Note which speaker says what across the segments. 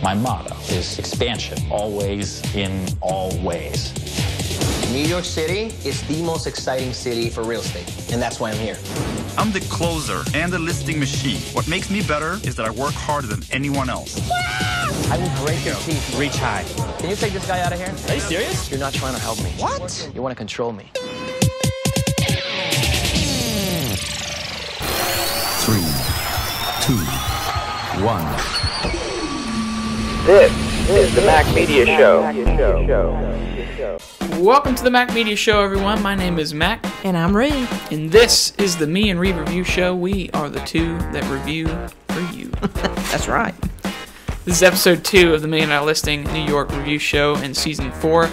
Speaker 1: My motto is expansion, always in all ways.
Speaker 2: New York City is the most exciting city for real estate, and that's why I'm here.
Speaker 3: I'm the closer and the listing machine. What makes me better is that I work harder than anyone else.
Speaker 2: I will break your teeth. Reach high. Can you take this guy out of here? Are you serious? You're not trying to help me. What? You want to control me.
Speaker 4: 3, 2, 1.
Speaker 5: This is the Mac Media Show.
Speaker 6: Welcome to the Mac Media Show, everyone. My name is Mac.
Speaker 7: And I'm Ree.
Speaker 6: And this is the Me and Ree Review Show. We are the two that review for you.
Speaker 7: That's right.
Speaker 6: This is episode 2 of the $1 Million Listing New York Review Show in season 4.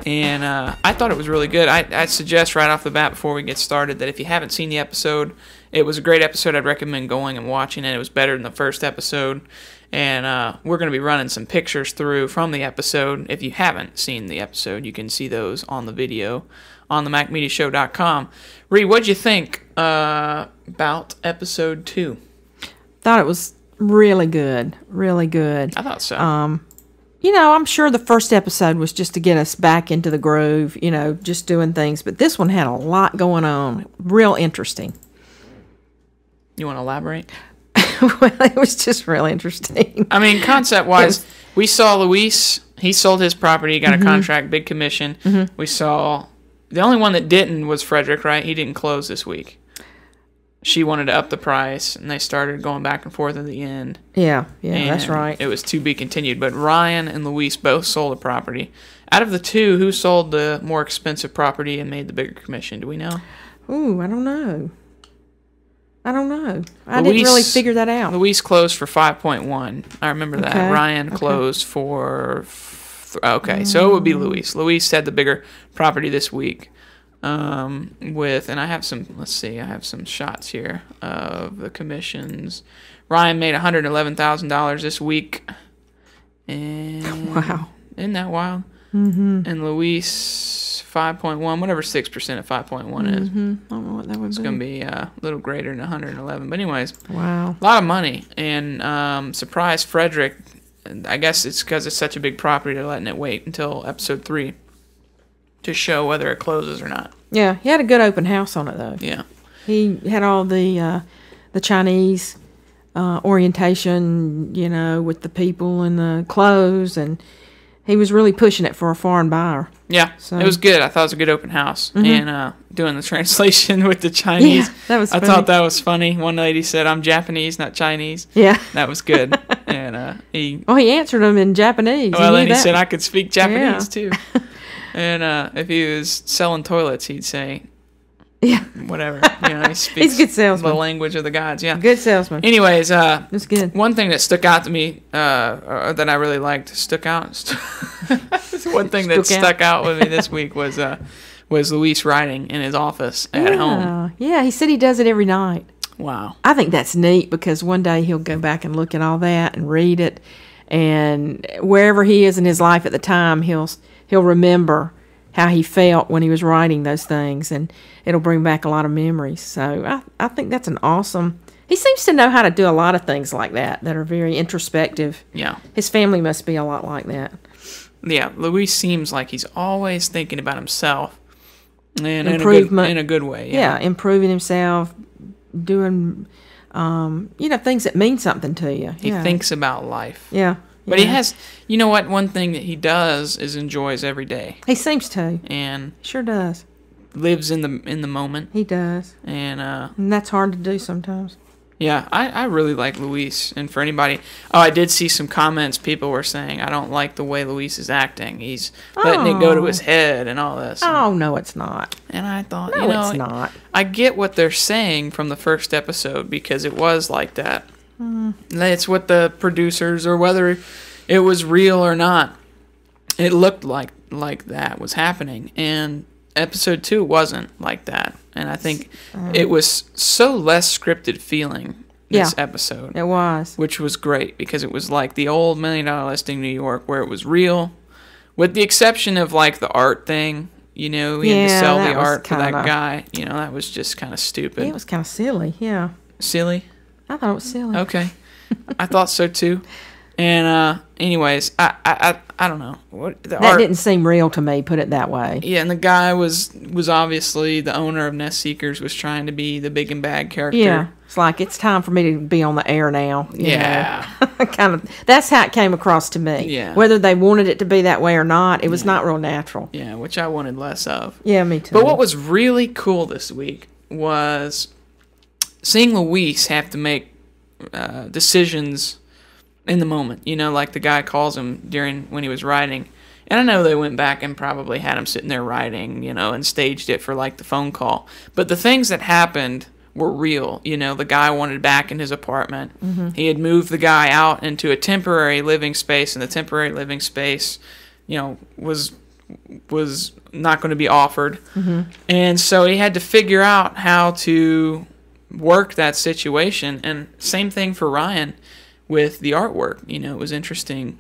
Speaker 6: And I thought it was really good. I'd suggest right off the bat before we get started that if you haven't seen the episode, it was a great episode. I'd recommend going and watching it. It was better than the first episode. And we're going to be running some pictures through from the episode. If you haven't seen the episode, you can see those on the video on the MacMediaShow.com. Ree, what'd you think about episode 2?
Speaker 7: Thought it was really good. Really good.
Speaker 6: I thought so.
Speaker 7: I'm sure the first episode was just to get us back into the groove, just doing things. But this one had a lot going on. Real interesting.
Speaker 6: You want to elaborate?
Speaker 7: Well, it was just real interesting.
Speaker 6: I mean, concept-wise, we saw Luis. He sold his property, got a contract, big commission. Mm-hmm. We saw... The only one that didn't was Fredrik, right? He didn't close this week. She wanted to up the price, and they started going back and forth at the end.
Speaker 7: Yeah, that's right.
Speaker 6: It was to be continued. But Ryan and Luis both sold a property. Out of the two, who sold the more expensive property and made the bigger commission? Do we know?
Speaker 7: Ooh, I don't know. I didn't really figure that out.
Speaker 6: Luis closed for 5.1. I remember that.
Speaker 7: Okay.
Speaker 6: Ryan closed for... Okay, so it would be Luis. Luis had the bigger property this week. And I have some... Let's see. I have some shots here of the commissions. Ryan made $111,000 this week. And
Speaker 7: wow.
Speaker 6: Isn't that wild?
Speaker 7: Mm-hmm.
Speaker 6: And Luis, 5.1, whatever 6% of 5.1 is.
Speaker 7: I don't know what that would be.
Speaker 6: It's going to be a little greater than 111. But anyways,
Speaker 7: wow,
Speaker 6: a lot of money. And surprised Fredrik. I guess it's because it's such a big property, they're letting it wait until episode 3 to show whether it closes or not.
Speaker 7: Yeah, he had a good open house on it, though.
Speaker 6: Yeah.
Speaker 7: He had all the Chinese orientation, with the people and the clothes, and he was really pushing it for a foreign buyer.
Speaker 6: Yeah, so. It was good. I thought it was a good open house. Mm-hmm. And doing the translation with the Chinese,
Speaker 7: that was funny.
Speaker 6: I thought that was funny. One lady said, "I'm Japanese, not Chinese."
Speaker 7: Yeah.
Speaker 6: That was good. And he
Speaker 7: answered them in Japanese.
Speaker 6: Well, then he said I could speak Japanese, too. And if he was selling toilets, he'd say...
Speaker 7: Yeah.
Speaker 6: Whatever. He speaks
Speaker 7: He's a good salesman.
Speaker 6: The language of the gods, yeah.
Speaker 7: Good salesman.
Speaker 6: Anyways,
Speaker 7: it's good.
Speaker 6: One thing that stuck out to me, that I really liked, stuck out with me this week was Luis writing in his office at home.
Speaker 7: Yeah, he said he does it every night.
Speaker 6: Wow.
Speaker 7: I think that's neat because one day he'll go back and look at all that and read it, and wherever he is in his life at the time, he'll remember how he felt when he was writing those things, and it'll bring back a lot of memories. So I think that's an awesome... He seems to know how to do a lot of things like that are very introspective.
Speaker 6: Yeah.
Speaker 7: His family must be a lot like that.
Speaker 6: Yeah, Luis seems like he's always thinking about himself. And
Speaker 7: improvement.
Speaker 6: In a good way.
Speaker 7: Yeah, improving himself, doing, things that mean something to you.
Speaker 6: He thinks about life.
Speaker 7: Yeah.
Speaker 6: But he has, what? One thing that he does is enjoys every day.
Speaker 7: He seems to.
Speaker 6: And
Speaker 7: sure does.
Speaker 6: Lives in the moment.
Speaker 7: He does.
Speaker 6: And
Speaker 7: that's hard to do sometimes.
Speaker 6: Yeah, I really like Luis. And for anybody... Oh, I did see some comments. People were saying, I don't like the way Luis is acting. He's letting it go to his head and all this.
Speaker 7: Oh, no, it's not.
Speaker 6: And I thought,
Speaker 7: it's not.
Speaker 6: I get what they're saying from the first episode because it was like that. It's what the producers, or whether it was real or not, it looked like that was happening. And episode 2 wasn't like that. And I think it was so less scripted feeling this episode.
Speaker 7: It was.
Speaker 6: Which was great because it was like the old $1 Million Listing New York where it was real, with the exception of like the art thing. He had to sell the art for that guy. That was just kind of stupid.
Speaker 7: It was kind of silly, yeah.
Speaker 6: Silly?
Speaker 7: I thought it was silly.
Speaker 6: Okay. I thought so too. And anyways, I don't know.
Speaker 7: That didn't seem real to me, put it that way.
Speaker 6: Yeah, and the guy was obviously the owner of Nest Seekers, was trying to be the big and bad character.
Speaker 7: Yeah, it's like, it's time for me to be on the air now.
Speaker 6: Yeah.
Speaker 7: Kind of. That's how it came across to me.
Speaker 6: Yeah.
Speaker 7: Whether they wanted it to be that way or not, it was not real natural.
Speaker 6: Yeah, which I wanted less of.
Speaker 7: Yeah, me too.
Speaker 6: But what was really cool this week was seeing Luis have to make decisions in the moment, like the guy calls him when he was writing. And I know they went back and probably had him sitting there writing, and staged it for like the phone call. But the things that happened were real. The guy wanted back in his apartment. Mm-hmm. He had moved the guy out into a temporary living space, and the temporary living space, was not going to be offered. Mm-hmm. And so he had to figure out how to work that situation. And same thing for Ryan with the artwork. It was interesting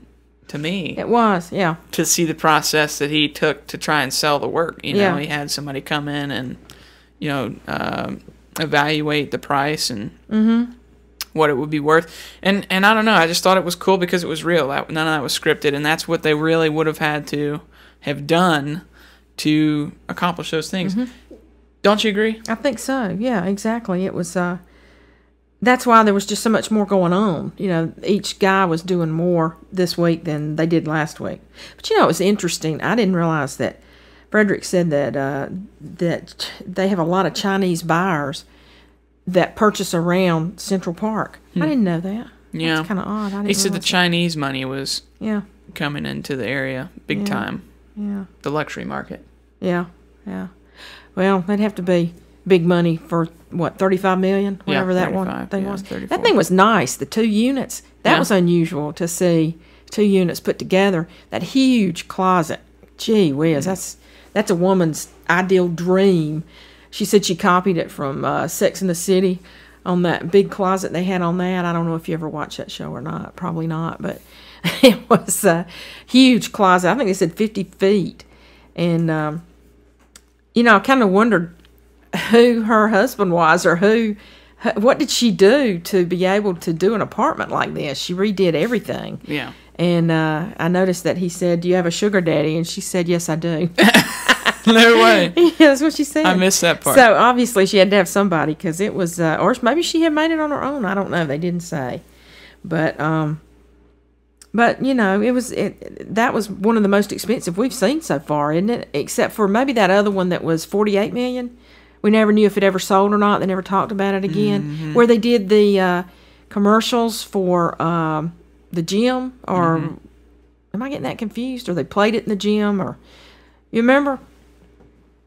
Speaker 6: to me.
Speaker 7: It was, yeah.
Speaker 6: To see the process that he took to try and sell the work. He had somebody come in and, evaluate the price and what it would be worth. And I don't know, I just thought it was cool because it was real. None of that was scripted, and that's what they really would have had to have done to accomplish those things. Mm-hmm. Don't you agree?
Speaker 7: I think so. Yeah, exactly. It was that's why there was just so much more going on. Each guy was doing more this week than they did last week. But it was interesting. I didn't realize that Fredrik said that they have a lot of Chinese buyers that purchase around Central Park. I didn't know that.
Speaker 6: Yeah.
Speaker 7: That's kind of odd.
Speaker 6: He said the Chinese money was
Speaker 7: Yeah.
Speaker 6: coming into the area big time.
Speaker 7: Yeah.
Speaker 6: The luxury market.
Speaker 7: Yeah. Yeah. Well, they'd have to be big money for, what, $35 million? Whatever that one thing was.
Speaker 6: 34.
Speaker 7: That thing was nice. The 2 units. That was unusual to see 2 units put together. That huge closet. Gee whiz. That's a woman's ideal dream. She said she copied it from Sex and the City on that big closet they had on that. I don't know if you ever watched that show or not. Probably not. But it was a huge closet. I think they said 50 feet. And, I kind of wondered who her husband was, or what did she do to be able to do an apartment like this. She redid everything.
Speaker 6: Yeah.
Speaker 7: And I noticed that he said, "Do you have a sugar daddy?" And she said, "Yes, I do."
Speaker 6: No way.
Speaker 7: Yeah, that's what she said.
Speaker 6: I missed that part.
Speaker 7: So obviously she had to have somebody, because it was, or maybe she had made it on her own. I don't know. They didn't say. But that was one of the most expensive we've seen so far, isn't it? Except for maybe that other one that was $48 million. We never knew if it ever sold or not. They never talked about it again. Mm-hmm. Where they did the commercials for the gym, or am I getting that confused? Or they played it in the gym, or you remember?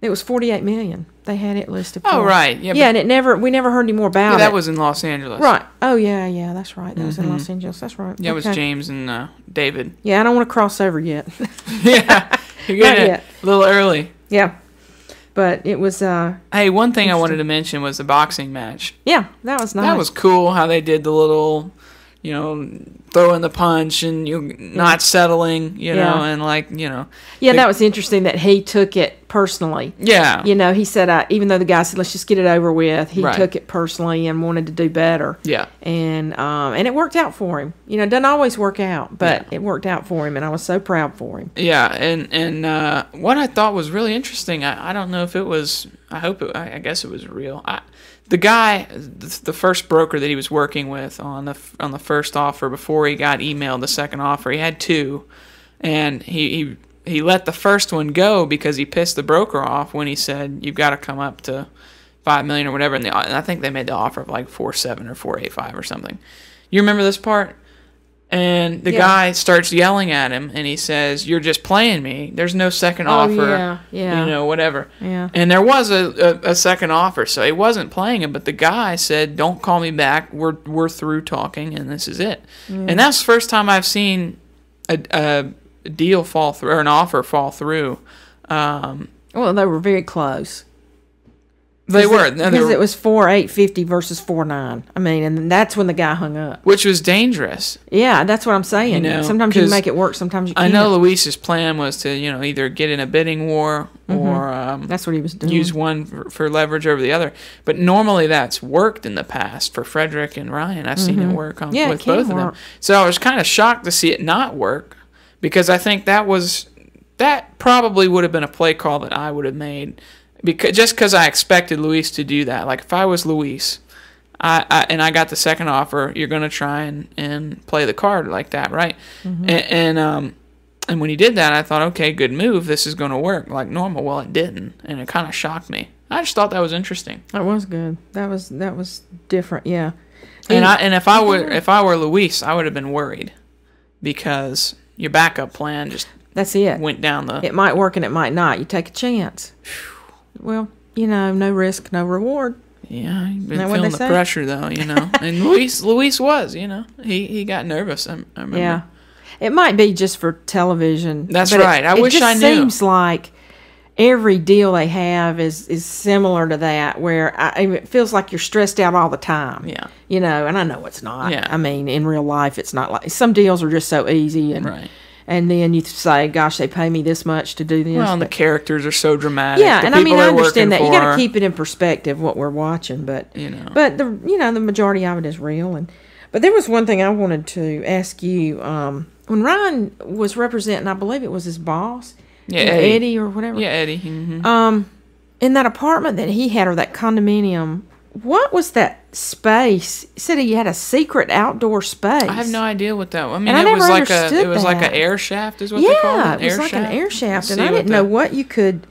Speaker 7: It was $48 million. They had it listed.
Speaker 6: Oh, right. Yeah.
Speaker 7: Yeah, and we never heard any more about it.
Speaker 6: That was in Los Angeles.
Speaker 7: Right. Oh, yeah, that's right. That was in Los Angeles. That's right.
Speaker 6: Yeah, it was James and David.
Speaker 7: Yeah, I don't want to cross over yet.
Speaker 6: Yeah, you're getting it a little early.
Speaker 7: Yeah, but it was.
Speaker 6: Hey, one thing I wanted to mention was the boxing match.
Speaker 7: Yeah, that was nice.
Speaker 6: That was cool how they did the little, throwing the punch and not settling, and
Speaker 7: Yeah, that was interesting that he took it personally.
Speaker 6: Yeah.
Speaker 7: He said, even though the guy said, "Let's just get it over with," he took it personally and wanted to do better.
Speaker 6: Yeah.
Speaker 7: And it worked out for him. It doesn't always work out, but it worked out for him, and I was so proud for him.
Speaker 6: Yeah, and what I thought was really interesting, I don't know if it was, I guess it was real. The guy, the first broker that he was working with on the first offer, before he got emailed the second offer, he had 2, and he let the first one go because he pissed the broker off when he said, "You've got to come up to $5 million or whatever," and I think they made the offer of like 4.7 or 4.85 or something. You remember this part? And the guy starts yelling at him, and he says, "You're just playing me. There's no second offer."
Speaker 7: Yeah.
Speaker 6: Whatever.
Speaker 7: Yeah.
Speaker 6: And there was a second offer, so he wasn't playing him. But the guy said, "Don't call me back. We're through talking, and this is it." And that's the first time I've seen a deal fall through, or an offer fall through.
Speaker 7: Well, they were very close.
Speaker 6: They were. No,
Speaker 7: Because it was 4,850 versus 4,9. I mean, and that's when the guy hung up.
Speaker 6: Which was dangerous.
Speaker 7: Yeah, that's what I'm saying.
Speaker 6: You know,
Speaker 7: sometimes you can make it work, sometimes you can't.
Speaker 6: I know Luis's plan was to, either get in a bidding war or
Speaker 7: that's what he was doing.
Speaker 6: Use one for leverage over the other. But normally that's worked in the past for Fredrik and Ryan. I've seen it work with both of them. So I was kind of shocked to see it not work, because I think that probably would have been a play call that I would have made. Because I expected Luis to do that. Like, if I was Luis, and I got the second offer, you're going to try and play the card like that, right? And when he did that, I thought, okay, good move. This is going to work like normal. Well, it didn't, and it kind of shocked me. I just thought that was interesting.
Speaker 7: That was good. That was different, yeah.
Speaker 6: And if I were Luis, I would have been worried, because your backup plan just
Speaker 7: that's it.
Speaker 6: Went down the.
Speaker 7: It might work and it might not. You take a chance. Well, no risk, no reward.
Speaker 6: Yeah, you've been feeling the pressure, though, And Luis was, he got nervous, I remember.
Speaker 7: Yeah. It might be just for television.
Speaker 6: That's right. I wish I knew.
Speaker 7: It seems like every deal they have is similar to that, where it feels like you're stressed out all the time.
Speaker 6: Yeah.
Speaker 7: And I know it's not.
Speaker 6: Yeah.
Speaker 7: I mean, in real life, it's not like... Some deals are just so easy.
Speaker 6: Right.
Speaker 7: And then you say, gosh, they pay me this much to do this.
Speaker 6: Well, and the characters are so dramatic.
Speaker 7: Yeah, and I mean, I understand that. You got
Speaker 6: to
Speaker 7: to keep it in perspective, what we're watching. But, but the majority of it is real. But there was one thing I wanted to ask you. When Ryan was representing, I believe it was his boss.
Speaker 6: Yeah,
Speaker 7: Eddie or whatever.
Speaker 6: Yeah, Eddie. Mm-hmm.
Speaker 7: In that apartment that he had, or that condominium, what was that space? He said he had a secret outdoor space.
Speaker 6: I have no idea what that was. I mean,
Speaker 7: it was
Speaker 6: like an air shaft is what they call it?
Speaker 7: Yeah, it was like an air shaft. And I didn't know what you could...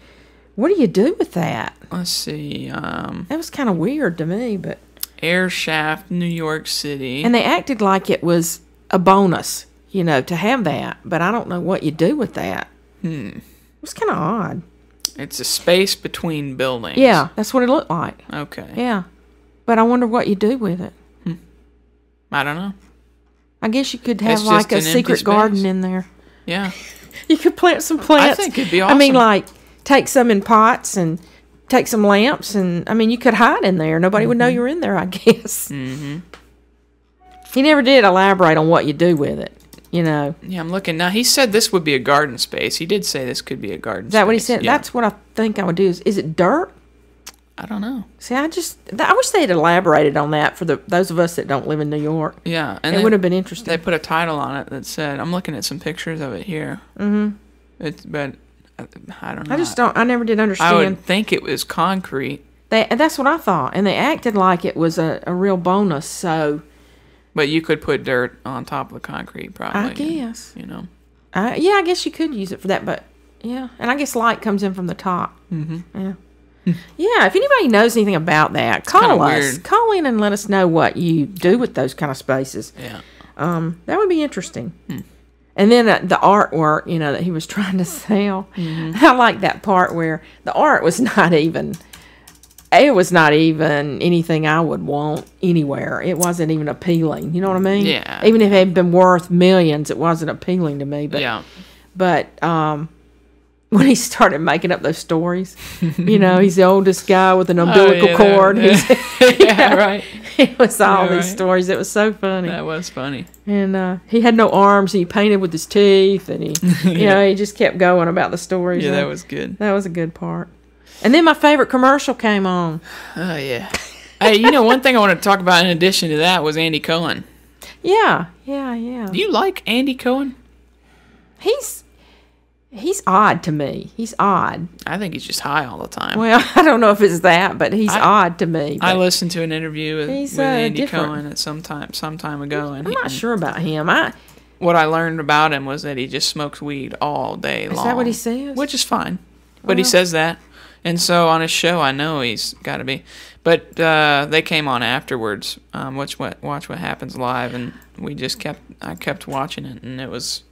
Speaker 7: What do you do with that?
Speaker 6: Let's see.
Speaker 7: That was kind of weird to me, but...
Speaker 6: Air shaft, New York City.
Speaker 7: And they acted like it was a bonus, to have that. But I don't know what you do with that. It was kind of odd.
Speaker 6: It's a space between buildings.
Speaker 7: Yeah, that's what it looked like.
Speaker 6: Okay.
Speaker 7: Yeah. But I wonder what you do with it.
Speaker 6: I don't know.
Speaker 7: I guess you could have like a secret garden in there.
Speaker 6: Yeah.
Speaker 7: You could plant some plants.
Speaker 6: I think it'd be awesome.
Speaker 7: I mean, like, take some in pots and take some lamps. And, I mean, you could hide in there. Nobody would know you were in there, I guess.
Speaker 6: Mm-hmm.
Speaker 7: He never did elaborate on what you do with it.
Speaker 6: Yeah, I'm looking now. He said this would be a garden space. He did say this could be a garden space.
Speaker 7: Is that what he said?
Speaker 6: Yeah.
Speaker 7: That's what I think I would do. Is it dirt?
Speaker 6: I don't know.
Speaker 7: See, I wish they had elaborated on that for those of us that don't live in New York.
Speaker 6: Yeah.
Speaker 7: And it would have been interesting.
Speaker 6: They put a title on it that said, I'm looking at some pictures of it here. Mm-hmm. But I don't know.
Speaker 7: I never did understand.
Speaker 6: I would think it was concrete.
Speaker 7: That's what I thought. And they acted like it was a real bonus, so...
Speaker 6: But you could put dirt on top of the concrete, probably.
Speaker 7: I guess.
Speaker 6: Yeah,
Speaker 7: I guess you could use it for that, but yeah. And I guess light comes in from the top. Mm-hmm. Yeah. Yeah, if anybody knows anything about that, call us. Weird. Call in and let us know what you do with those kind of spaces.
Speaker 6: Yeah.
Speaker 7: That would be interesting. And then the artwork, that he was trying to sell. Mm-hmm. I like that part where the art was not even... It was not even anything I would want anywhere. It wasn't even appealing. You know what I mean?
Speaker 6: Yeah.
Speaker 7: Even if it had been worth millions, it wasn't appealing to me. But,
Speaker 6: yeah.
Speaker 7: But when he started making up those stories, he's the oldest guy with an umbilical cord.
Speaker 6: Yeah, right.
Speaker 7: It was all these stories. It was so funny.
Speaker 6: That was funny.
Speaker 7: And he had no arms. And he painted with his teeth. And he, he just kept going about the stories.
Speaker 6: Yeah, that was good.
Speaker 7: That was a good part. And then my favorite commercial came on.
Speaker 6: Oh, yeah. Hey, one thing I wanted to talk about in addition to that was Andy Cohen.
Speaker 7: Yeah.
Speaker 6: Do you like Andy Cohen?
Speaker 7: He's odd to me. He's odd.
Speaker 6: I think he's just high all the time.
Speaker 7: Well, I don't know if it's that, but he's odd to me.
Speaker 6: I listened to an interview with Andy Cohen at some time ago. And
Speaker 7: I'm not sure about him.
Speaker 6: What I learned about him was that he just smokes weed all day long.
Speaker 7: Is that what he says?
Speaker 6: Which is fine. But he says that. And so on his show, I know he's got to be. But they came on afterwards, Watch What Happens Live, and I kept watching it, and it was,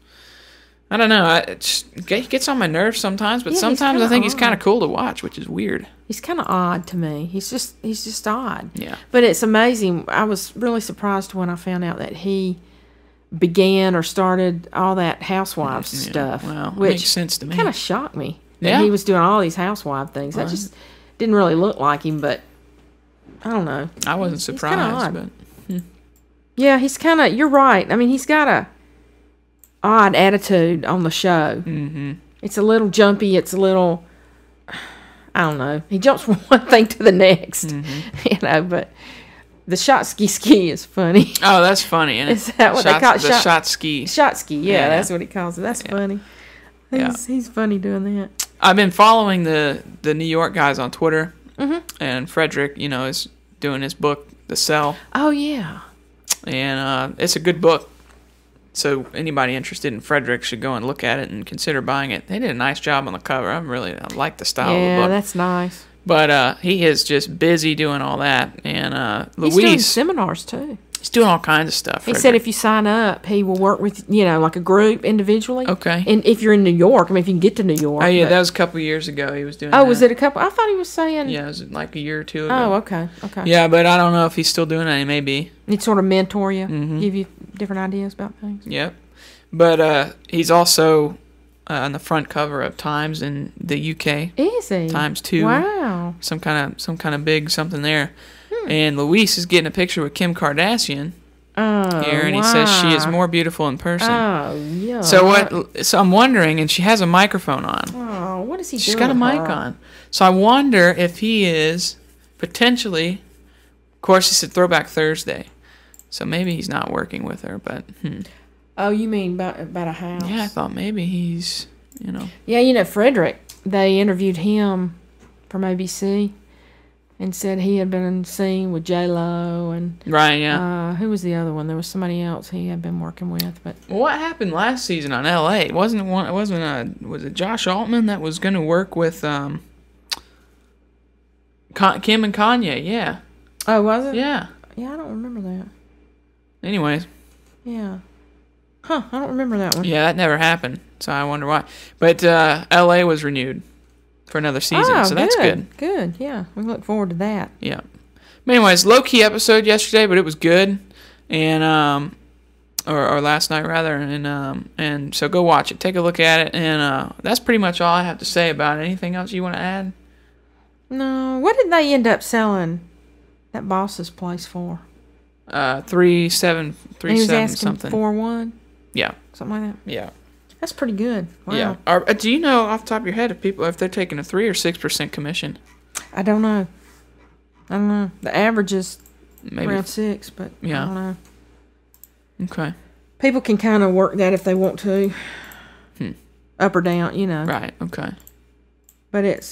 Speaker 6: I don't know, it gets on my nerves sometimes, but sometimes I think he's kind of cool to watch, which is weird.
Speaker 7: He's kind of odd to me. He's just odd.
Speaker 6: Yeah.
Speaker 7: But it's amazing. I was really surprised when I found out that he began or started all that housewives stuff.
Speaker 6: Well,
Speaker 7: which
Speaker 6: makes sense to me.
Speaker 7: Kind of shocked me.
Speaker 6: Yeah.
Speaker 7: He was doing all these housewife things.
Speaker 6: Right.
Speaker 7: didn't really look like him, but I don't know.
Speaker 6: I wasn't surprised, but
Speaker 7: yeah, he's kind of. You're right. I mean, he's got a odd attitude on the show. Mm-hmm. It's a little jumpy. It's a little. I don't know. He jumps from one thing to the next, But the shot ski is funny.
Speaker 6: Oh, that's funny. Isn't it?
Speaker 7: Is that what they call it?
Speaker 6: The shot ski.
Speaker 7: Shot ski. Yeah, that's what he calls it. That's funny. He's funny doing that.
Speaker 6: I've been following the New York guys on Twitter, and Fredrik, is doing his book, The Cell.
Speaker 7: Oh yeah,
Speaker 6: and it's a good book. So anybody interested in Fredrik should go and look at it and consider buying it. They did a nice job on the cover. I like the style of the book.
Speaker 7: Yeah, that's nice.
Speaker 6: But he is just busy doing all that, and Luis,
Speaker 7: he's doing seminars too.
Speaker 6: He's doing all kinds of stuff.
Speaker 7: He said if you sign up, he will work with, like a group individually.
Speaker 6: Okay.
Speaker 7: And if you're in New York, I mean, if you can get to New York.
Speaker 6: Oh, yeah, that was a couple of years ago he was doing
Speaker 7: that.
Speaker 6: Oh,
Speaker 7: was it a couple? I thought he was saying.
Speaker 6: Yeah, it was like a year or two ago.
Speaker 7: Oh, okay.
Speaker 6: Yeah, but I don't know if he's still doing that. He may be.
Speaker 7: He'd sort of mentor you, give you different ideas about things.
Speaker 6: Yep. But he's also on the front cover of Times in the UK.
Speaker 7: Is he?
Speaker 6: Times 2.
Speaker 7: Wow.
Speaker 6: Some kind of big something there. And Luis is getting a picture with Kim Kardashian.
Speaker 7: Oh,
Speaker 6: here, and he says she is more beautiful in person.
Speaker 7: Oh, yeah.
Speaker 6: So I'm wondering, and she has a microphone on.
Speaker 7: Oh, what is he doing?
Speaker 6: She's got a mic on. So I wonder if he is potentially. Of course, he said Throwback Thursday, so maybe he's not working with her. But
Speaker 7: Oh, you mean about a house?
Speaker 6: Yeah, I thought maybe he's.
Speaker 7: Yeah, Fredrik. They interviewed him from ABC. And said he had been seen with J-Lo and
Speaker 6: right, yeah.
Speaker 7: Who was the other one? There was somebody else he had been working with, but
Speaker 6: what happened last season on L.A.? Was it Josh Altman that was going to work with Kim and Kanye? Yeah.
Speaker 7: Oh, was it?
Speaker 6: Yeah.
Speaker 7: Yeah, I don't remember that.
Speaker 6: Anyways.
Speaker 7: Yeah. Huh? I don't remember that one.
Speaker 6: Yeah, that never happened. So I wonder why. But L.A. was renewed for another season, so that's good.
Speaker 7: Good, yeah. We look forward to that.
Speaker 6: Yeah. But anyways, low-key episode yesterday, but it was good, and or last night rather, and so go watch it, take a look at it, and that's pretty much all I have to say about it. Anything else you want to add?
Speaker 7: No. What did they end up selling that boss's place for?
Speaker 6: 3.7 something.
Speaker 7: 4.1.
Speaker 6: Yeah.
Speaker 7: Something like that.
Speaker 6: Yeah.
Speaker 7: That's pretty good. Wow.
Speaker 6: Yeah. Do you know off the top of your head if they're taking a 3 or 6% commission?
Speaker 7: I don't know. The average is
Speaker 6: maybe
Speaker 7: around 6, but
Speaker 6: yeah.
Speaker 7: I don't know.
Speaker 6: Okay.
Speaker 7: People can kind of work that if they want to, up or down,
Speaker 6: Right. Okay.
Speaker 7: But it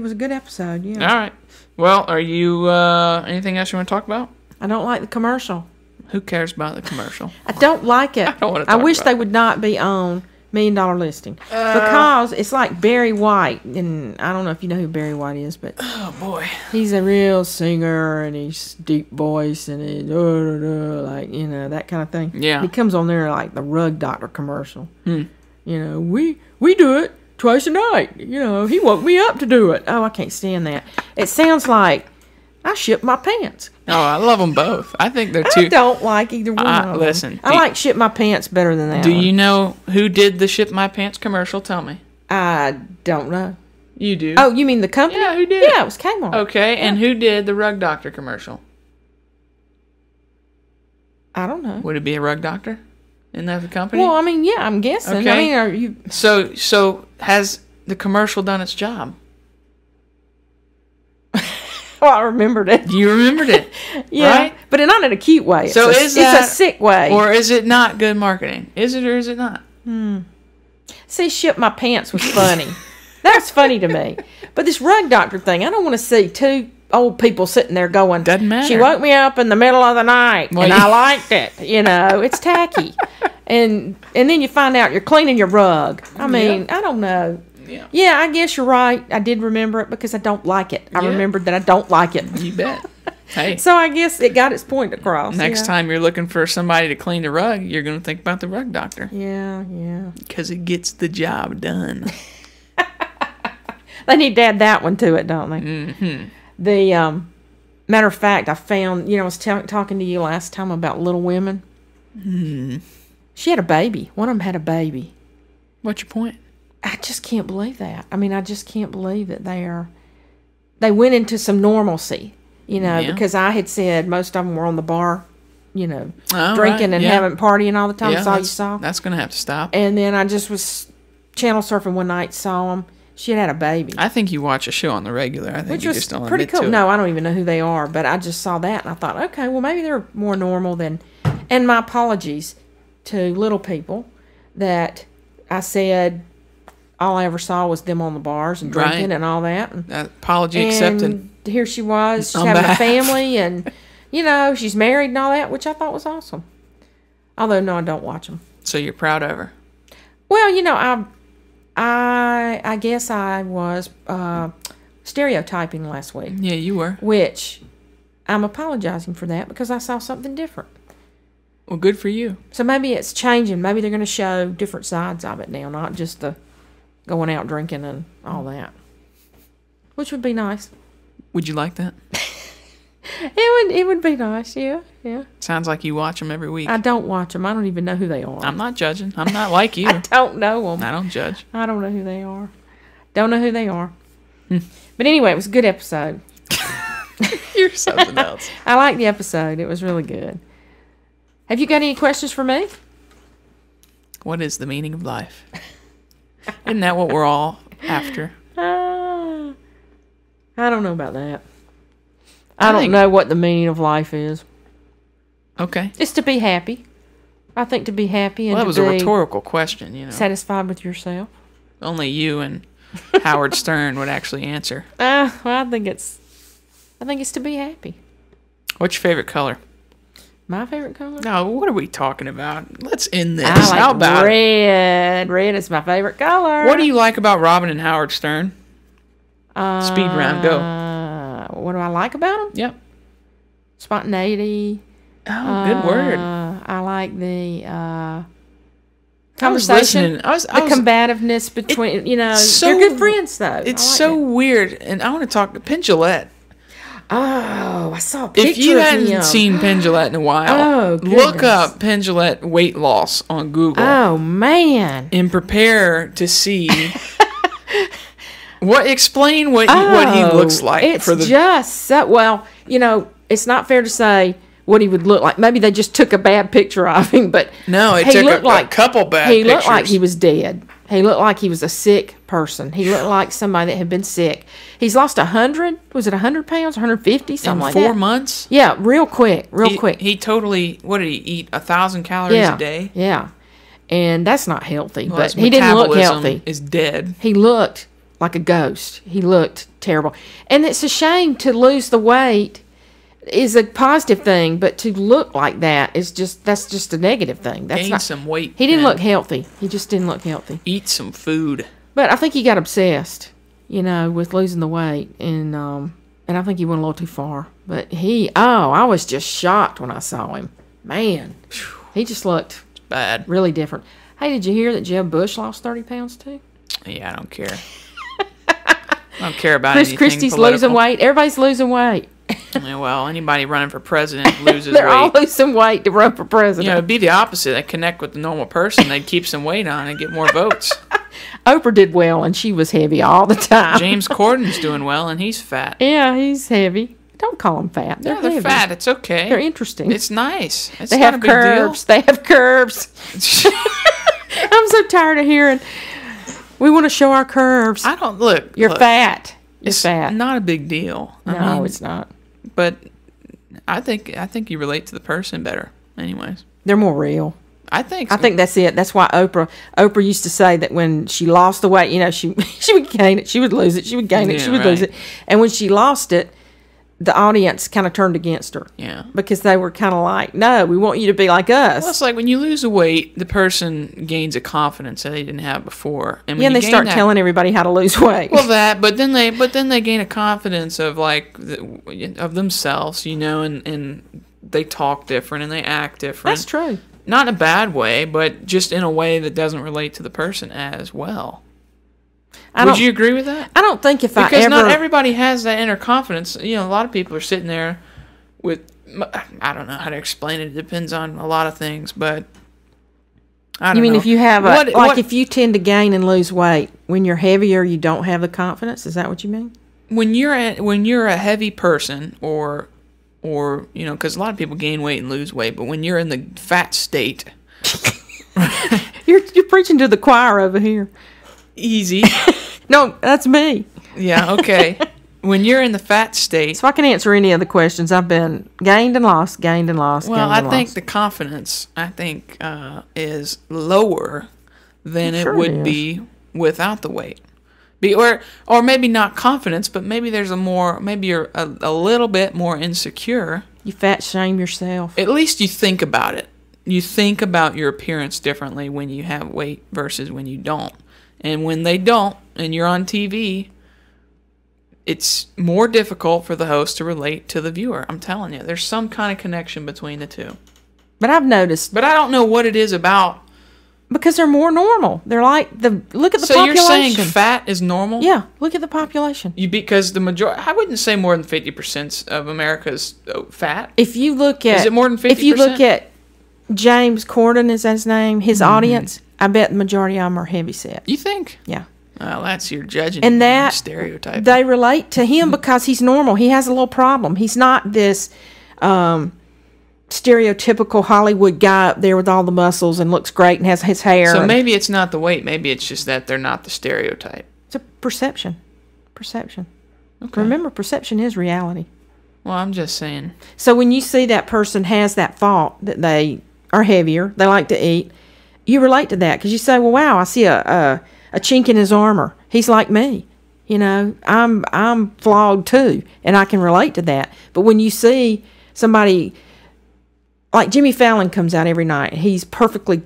Speaker 7: was a good episode. Yeah.
Speaker 6: All right. Well, are you anything else you want to talk about?
Speaker 7: I don't like the commercial.
Speaker 6: Who cares about the commercial?
Speaker 7: I don't like it.
Speaker 6: I don't want to. I
Speaker 7: wish they would not be on $1 Million Listing because it's like Barry White, and I don't know if you know who Barry White is, but
Speaker 6: oh boy,
Speaker 7: he's a real singer and he's deep voice and he's like that kind of thing.
Speaker 6: Yeah,
Speaker 7: he comes on there like the Rug Doctor commercial. We do it twice a night. He woke me up to do it. Oh, I can't stand that. It sounds like I shit my pants.
Speaker 6: Oh, I love them both. I think they're two.
Speaker 7: I don't like either one of them.
Speaker 6: Listen,
Speaker 7: I like Shit My Pants better than that.
Speaker 6: Do you know who did the Shit My Pants commercial? Tell me.
Speaker 7: I don't know.
Speaker 6: You do?
Speaker 7: Oh, you mean the company?
Speaker 6: Yeah, who did?
Speaker 7: Yeah, it was Kmart.
Speaker 6: Okay, and who did the Rug Doctor commercial?
Speaker 7: I don't know.
Speaker 6: Would it be a Rug Doctor? Isn't that the company?
Speaker 7: Well, I mean, yeah, I'm guessing.
Speaker 6: Okay.
Speaker 7: I mean, are you?
Speaker 6: So has the commercial done its job?
Speaker 7: Well, I remembered it.
Speaker 6: You remembered it,
Speaker 7: yeah,
Speaker 6: right?
Speaker 7: But not in a cute way.
Speaker 6: So it's a
Speaker 7: sick way,
Speaker 6: or is it not good marketing? Is it or is it not?
Speaker 7: See, Shit My Pants was funny. That's funny to me. But this Rug Doctor thing, I don't want to see two old people sitting there going,
Speaker 6: doesn't matter.
Speaker 7: She woke me up in the middle of the night, and I liked it. It's tacky. and then you find out you're cleaning your rug. I mean, I don't know. Yeah, I guess you're right. I did remember it because I don't like it. I remembered that I don't like it.
Speaker 6: You bet. Hey.
Speaker 7: So I guess it got its point across.
Speaker 6: Next time you're looking for somebody to clean the rug, you're going to think about the Rug Doctor.
Speaker 7: Yeah.
Speaker 6: Because it gets the job done.
Speaker 7: They need to add that one to it, don't they?
Speaker 6: Mm-hmm.
Speaker 7: The matter of fact, I found, I was talking to you last time about Little Women. She had a baby. One of them had a baby.
Speaker 6: What's your point?
Speaker 7: I just can't believe that. I mean, I just can't believe that they're they went into some normalcy,
Speaker 6: Yeah.
Speaker 7: because I had said most of them were on the bar,
Speaker 6: Oh,
Speaker 7: drinking
Speaker 6: right,
Speaker 7: and
Speaker 6: yeah.
Speaker 7: having partying all the time.
Speaker 6: Yeah,
Speaker 7: That's all you
Speaker 6: that's,
Speaker 7: saw.
Speaker 6: that's going to have to stop.
Speaker 7: And then I just was channel surfing one night, saw them. She had a baby.
Speaker 6: I think you watch a show on the regular. I think
Speaker 7: Which
Speaker 6: you
Speaker 7: was
Speaker 6: just don't
Speaker 7: pretty
Speaker 6: admit
Speaker 7: cool.
Speaker 6: to it.
Speaker 7: No, I don't even know who they are, but I just saw that and I thought, okay, well maybe they're more normal than. And my apologies to little people that I said all I ever saw was them on the bars and drinking
Speaker 6: Right.
Speaker 7: and all that. And,
Speaker 6: Apology accepted.
Speaker 7: here she was, she's
Speaker 6: On
Speaker 7: having a
Speaker 6: behalf.
Speaker 7: family, and she's married and all that, which I thought was awesome. Although no, I don't watch them.
Speaker 6: So you're proud of her.
Speaker 7: Well, I guess I was stereotyping last week.
Speaker 6: Yeah, you were.
Speaker 7: Which I'm apologizing for that because I saw something different.
Speaker 6: Well, good for you.
Speaker 7: So maybe it's changing. Maybe they're going to show different sides of it now, not just the going out drinking and all that. Which would be nice.
Speaker 6: Would you like that?
Speaker 7: It would be nice, yeah.
Speaker 6: Sounds like you watch them every week.
Speaker 7: I don't watch them. I don't even know who they are.
Speaker 6: I'm not judging. I'm not like you.
Speaker 7: I don't know them.
Speaker 6: I don't judge.
Speaker 7: I don't know who they are. Don't know who they are. But anyway, it was a good episode.
Speaker 6: You're something else.
Speaker 7: I liked the episode. It was really good. Have you got any questions for me?
Speaker 6: What is the meaning of life? Isn't that what we're all after?
Speaker 7: I don't know about that. I don't know what the meaning of life is.
Speaker 6: Okay.
Speaker 7: It's to be happy. I think to be happy and
Speaker 6: Well, that
Speaker 7: to
Speaker 6: was
Speaker 7: be
Speaker 6: a rhetorical question,
Speaker 7: satisfied with yourself.
Speaker 6: Only you and Howard Stern would actually answer.
Speaker 7: Well, I think it's to be happy.
Speaker 6: What's your favorite color?
Speaker 7: My favorite color?
Speaker 6: No, what are we talking about? Let's end this.
Speaker 7: I like
Speaker 6: How about it?
Speaker 7: red. Red is my favorite color.
Speaker 6: What do you like about Robin and Howard Stern? Speed round, go.
Speaker 7: What do I like about them?
Speaker 6: Yep.
Speaker 7: Spontaneity.
Speaker 6: Oh, good word.
Speaker 7: I like the
Speaker 6: I was
Speaker 7: conversation.
Speaker 6: listening. I was
Speaker 7: combativeness between, they're good friends, though.
Speaker 6: It's
Speaker 7: I like
Speaker 6: so
Speaker 7: that.
Speaker 6: weird, and I want to talk to Penn Jillette.
Speaker 7: Oh, I saw a picture
Speaker 6: If you
Speaker 7: of
Speaker 6: hadn't
Speaker 7: him.
Speaker 6: seen Penn Jillette in a while,
Speaker 7: Oh,
Speaker 6: look
Speaker 7: goodness.
Speaker 6: up Penn Jillette weight loss on Google
Speaker 7: Oh, man.
Speaker 6: and prepare to see explain what he looks like
Speaker 7: It's
Speaker 6: for the
Speaker 7: just so, well, it's not fair to say what he would look like. Maybe they just took a bad picture of him, but
Speaker 6: No, it
Speaker 7: he
Speaker 6: took
Speaker 7: looked
Speaker 6: a couple bad
Speaker 7: He looked like
Speaker 6: pictures.
Speaker 7: he was dead. He looked like he was a sick person. He looked like somebody that had been sick. He's lost 100. Was it 100 pounds? 150? Something
Speaker 6: in
Speaker 7: like
Speaker 6: 4
Speaker 7: that.
Speaker 6: months.
Speaker 7: Yeah, real quick.
Speaker 6: He totally. What did he eat? 1,000 calories
Speaker 7: Yeah,
Speaker 6: a day.
Speaker 7: yeah, and that's not healthy.
Speaker 6: Well,
Speaker 7: but
Speaker 6: his
Speaker 7: he didn't look
Speaker 6: metabolism
Speaker 7: healthy.
Speaker 6: Is dead.
Speaker 7: He looked like a ghost. He looked terrible. And it's a shame to lose the weight is a positive thing, but to look like that is that's just a negative thing. That's
Speaker 6: Gain
Speaker 7: not
Speaker 6: some weight.
Speaker 7: He didn't
Speaker 6: man.
Speaker 7: look healthy. He just didn't look healthy.
Speaker 6: Eat some food.
Speaker 7: But I think he got obsessed, with losing the weight, and I think he went a little too far. But I was just shocked when I saw him. Man, he just looked
Speaker 6: Bad.
Speaker 7: really different. Hey, did you hear that Jeb Bush lost 30 pounds too?
Speaker 6: Yeah, I don't care. I don't care about
Speaker 7: Chris
Speaker 6: anything
Speaker 7: Christie's
Speaker 6: political.
Speaker 7: losing weight. Everybody's losing weight.
Speaker 6: Yeah, well, anybody running for president loses
Speaker 7: They're all
Speaker 6: weight.
Speaker 7: losing weight to run for president.
Speaker 6: It'd be the opposite. They connect with the normal person. They'd keep some weight on and get more votes.
Speaker 7: Oprah did well, and she was heavy all the time.
Speaker 6: James Corden's doing well, and he's fat.
Speaker 7: Yeah, he's heavy. Don't call them fat. They're,
Speaker 6: Yeah, they're
Speaker 7: heavy.
Speaker 6: fat. It's okay.
Speaker 7: They're interesting.
Speaker 6: It's nice. It's
Speaker 7: They
Speaker 6: not
Speaker 7: have
Speaker 6: a big
Speaker 7: curves. They have curves.
Speaker 6: deal.
Speaker 7: I'm so tired of hearing. We want to show our curves.
Speaker 6: I don't look.
Speaker 7: You're
Speaker 6: look,
Speaker 7: fat. You're
Speaker 6: It's
Speaker 7: fat.
Speaker 6: not a big deal.
Speaker 7: No, it's not.
Speaker 6: But I think you relate to the person better. Anyways,
Speaker 7: They're more real.
Speaker 6: I think.
Speaker 7: I think that's it. That's why Oprah used to say that when she lost the weight, she would gain it, she would lose it, she would gain it,
Speaker 6: Yeah,
Speaker 7: she would lose
Speaker 6: right.
Speaker 7: it. And when she lost it, the audience kind of turned against her.
Speaker 6: Yeah.
Speaker 7: Because they were kind of like, no, we want you to be like us.
Speaker 6: Well, it's like when you lose the weight, the person gains a confidence that they didn't have before, and when
Speaker 7: Yeah, and
Speaker 6: you
Speaker 7: they
Speaker 6: gain
Speaker 7: start
Speaker 6: that-
Speaker 7: telling everybody how to lose weight.
Speaker 6: Well, but then they gain a confidence of of themselves, and they talk different and they act different.
Speaker 7: That's true.
Speaker 6: Not in a bad way, but just in a way that doesn't relate to the person as well. Would you agree with that?
Speaker 7: I don't think if
Speaker 6: Because
Speaker 7: I ever...
Speaker 6: not everybody has that inner confidence. A lot of people are sitting there with, I don't know how to explain it. It depends on a lot of things, but I don't know.
Speaker 7: You mean if you have
Speaker 6: What-
Speaker 7: if you tend to gain and lose weight, when you're heavier, you don't have the confidence? Is that what you mean?
Speaker 6: when you're a heavy person, or because a lot of people gain weight and lose weight, but when you're in the fat state,
Speaker 7: you're preaching to the choir over here.
Speaker 6: Easy.
Speaker 7: No, that's me.
Speaker 6: Yeah. Okay. When you're in the fat state,
Speaker 7: So I can answer any of the questions. I've been gained and lost, gained and lost.
Speaker 6: well,
Speaker 7: gained and
Speaker 6: I think
Speaker 7: lost.
Speaker 6: the confidence is lower than
Speaker 7: Sure
Speaker 6: it would
Speaker 7: it is.
Speaker 6: be without the weight. Or maybe not confidence, but maybe maybe you're a little bit more insecure.
Speaker 7: You fat shame yourself.
Speaker 6: At least you think about it. You think about your appearance differently when you have weight versus when you don't. And when they don't, and you're on TV, it's more difficult for the host to relate to the viewer. I'm telling you, there's some kind of connection between the two.
Speaker 7: But I've noticed,
Speaker 6: But I don't know what it is about.
Speaker 7: because they're more normal. They're like look at the
Speaker 6: So
Speaker 7: population.
Speaker 6: you're saying fat is normal?
Speaker 7: Yeah, look at the population.
Speaker 6: Because the majority, I wouldn't say more than 50% of America's fat.
Speaker 7: If you look at,
Speaker 6: Is it more than
Speaker 7: If you
Speaker 6: 50%?
Speaker 7: look at James Corden, is that his name? His
Speaker 6: Mm-hmm.
Speaker 7: audience, I bet the majority of them are heavy set.
Speaker 6: You think?
Speaker 7: Yeah.
Speaker 6: Well, that's your judging
Speaker 7: And that
Speaker 6: stereotype.
Speaker 7: they relate to him because he's normal. He has a little problem. He's not this stereotypical Hollywood guy up there with all the muscles and looks great and has his hair.
Speaker 6: So
Speaker 7: and-
Speaker 6: maybe it's not the weight. Maybe it's just that they're not the stereotype.
Speaker 7: it's a perception. Perception.
Speaker 6: Okay.
Speaker 7: Remember, perception is reality.
Speaker 6: Well, I'm just saying.
Speaker 7: So when you see that person has that thought that they are heavier, they like to eat, you relate to that because you say, "Well, wow, I see a chink in his armor. He's like me. You know, I'm flawed too, and I can relate to that." But when you see somebody like Jimmy Fallon comes out every night, he's perfectly,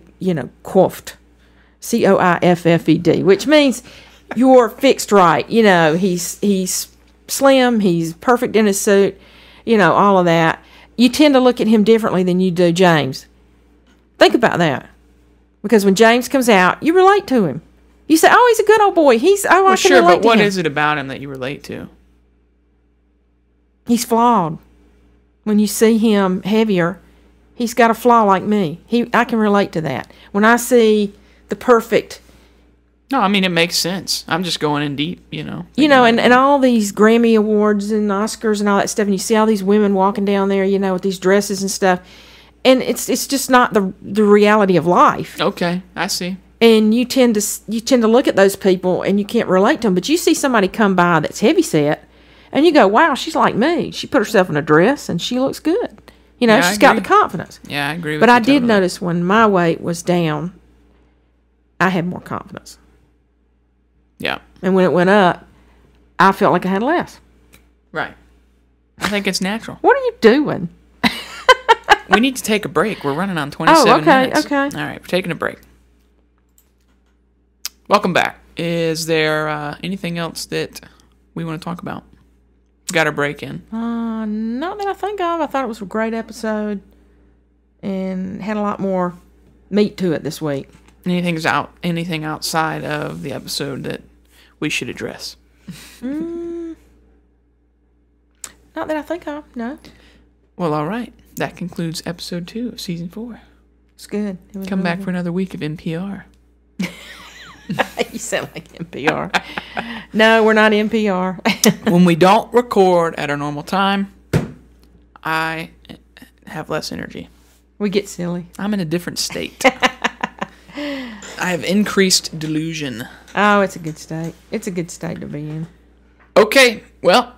Speaker 7: coiffed, COIFFED, which means you're fixed right. You know, he's slim, he's perfect in his suit, all of that. You tend to look at him differently than you do James. Think about that. Because when James comes out, you relate to him. You say, "Oh, he's a good old boy. I can
Speaker 6: Sure,
Speaker 7: relate
Speaker 6: but
Speaker 7: to
Speaker 6: what
Speaker 7: him."
Speaker 6: is it about him that you relate to?
Speaker 7: He's flawed. When you see him heavier, he's got a flaw like me. I can relate to that. When I see the perfect,
Speaker 6: No, I mean, it makes sense. I'm just going in deep,
Speaker 7: and all these Grammy Awards and Oscars and all that stuff, and you see all these women walking down there, with these dresses and stuff, and it's just not the reality of life.
Speaker 6: Okay, I see.
Speaker 7: And you tend to look at those people and you can't relate to them. But you see somebody come by that's heavy set, and you go, "Wow, she's like me. She put herself in a dress and she looks good.
Speaker 6: I
Speaker 7: She's got the
Speaker 6: agree.
Speaker 7: confidence."
Speaker 6: Yeah, I agree with
Speaker 7: But
Speaker 6: you
Speaker 7: I did
Speaker 6: totally.
Speaker 7: notice when my weight was down, I had more confidence.
Speaker 6: Yeah,
Speaker 7: And when it went up, I felt like I had less.
Speaker 6: right. I think it's natural.
Speaker 7: What are you doing?
Speaker 6: We need to take a break. We're running on 27 minutes.
Speaker 7: okay.
Speaker 6: All right, we're taking a break. Welcome back. Is there anything else that we want to talk about? Got a break in.
Speaker 7: Not that I think of. I thought it was a great episode and had a lot more meat to it this week.
Speaker 6: Anything outside of the episode that we should address?
Speaker 7: Not that I think of, no.
Speaker 6: Well, all right. That concludes episode 2 of season 4.
Speaker 7: It's good. It was
Speaker 6: Come
Speaker 7: really
Speaker 6: back for another week of NPR.
Speaker 7: good. You sound like NPR. No, we're not NPR.
Speaker 6: When we don't record at our normal time, I have less energy.
Speaker 7: We get silly.
Speaker 6: I'm in a different state. I have increased delusion.
Speaker 7: Oh, it's a good state. It's a good state to be in.
Speaker 6: Okay, well,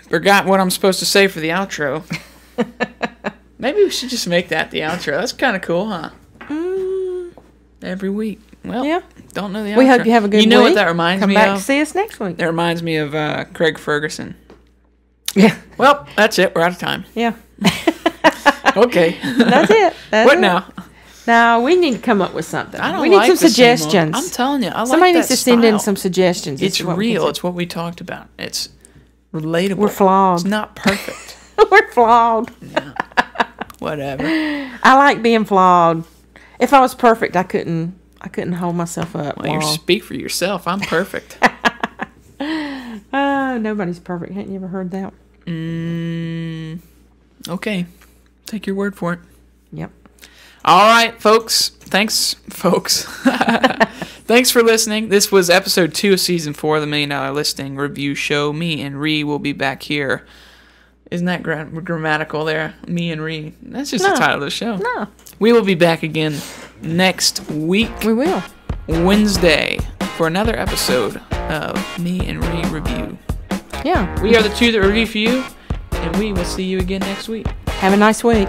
Speaker 6: forgot what I'm supposed to say for the outro. Maybe we should just make that the outro. That's kind of cool, huh? Every week. Well,
Speaker 7: Yeah.
Speaker 6: don't know the outro.
Speaker 7: We hope you have a good week.
Speaker 6: You know what that reminds
Speaker 7: Come
Speaker 6: me
Speaker 7: back
Speaker 6: of?
Speaker 7: to see us next week.
Speaker 6: That reminds me of Craig Ferguson.
Speaker 7: Yeah.
Speaker 6: Well, that's it. We're out of time.
Speaker 7: Yeah.
Speaker 6: Okay.
Speaker 7: That's it. That's
Speaker 6: What
Speaker 7: it.
Speaker 6: now?
Speaker 7: No, we need to come up with something.
Speaker 6: I don't
Speaker 7: we need
Speaker 6: like
Speaker 7: some
Speaker 6: this anymore.
Speaker 7: suggestions.
Speaker 6: I'm telling you, I
Speaker 7: Somebody
Speaker 6: like
Speaker 7: needs
Speaker 6: that
Speaker 7: to send in
Speaker 6: style.
Speaker 7: some suggestions.
Speaker 6: It's
Speaker 7: what we can
Speaker 6: real.
Speaker 7: say.
Speaker 6: It's what we talked about. It's relatable.
Speaker 7: We're flawed.
Speaker 6: It's not perfect.
Speaker 7: We're flawed.
Speaker 6: Whatever.
Speaker 7: I like being flawed. If I was perfect, I couldn't hold myself up.
Speaker 6: Well, you
Speaker 7: long.
Speaker 6: speak for yourself. I'm perfect.
Speaker 7: Oh, nobody's perfect. Hadn't you ever heard that?
Speaker 6: Okay. Take your word for it.
Speaker 7: Yep.
Speaker 6: All right, folks. Thanks, folks. Thanks for listening. This was episode 2 of season 4 of the $1 Million Listing Review Show. Me and Ree will be back here. Isn't that grammatical there? Me and Ree. That's just the title of the show.
Speaker 7: No.
Speaker 6: We will be back again next week.
Speaker 7: We will.
Speaker 6: Wednesday for another episode of Me and Ree Review.
Speaker 7: Yeah.
Speaker 6: We are the two that review for you, and we will see you again next week.
Speaker 7: Have a nice week.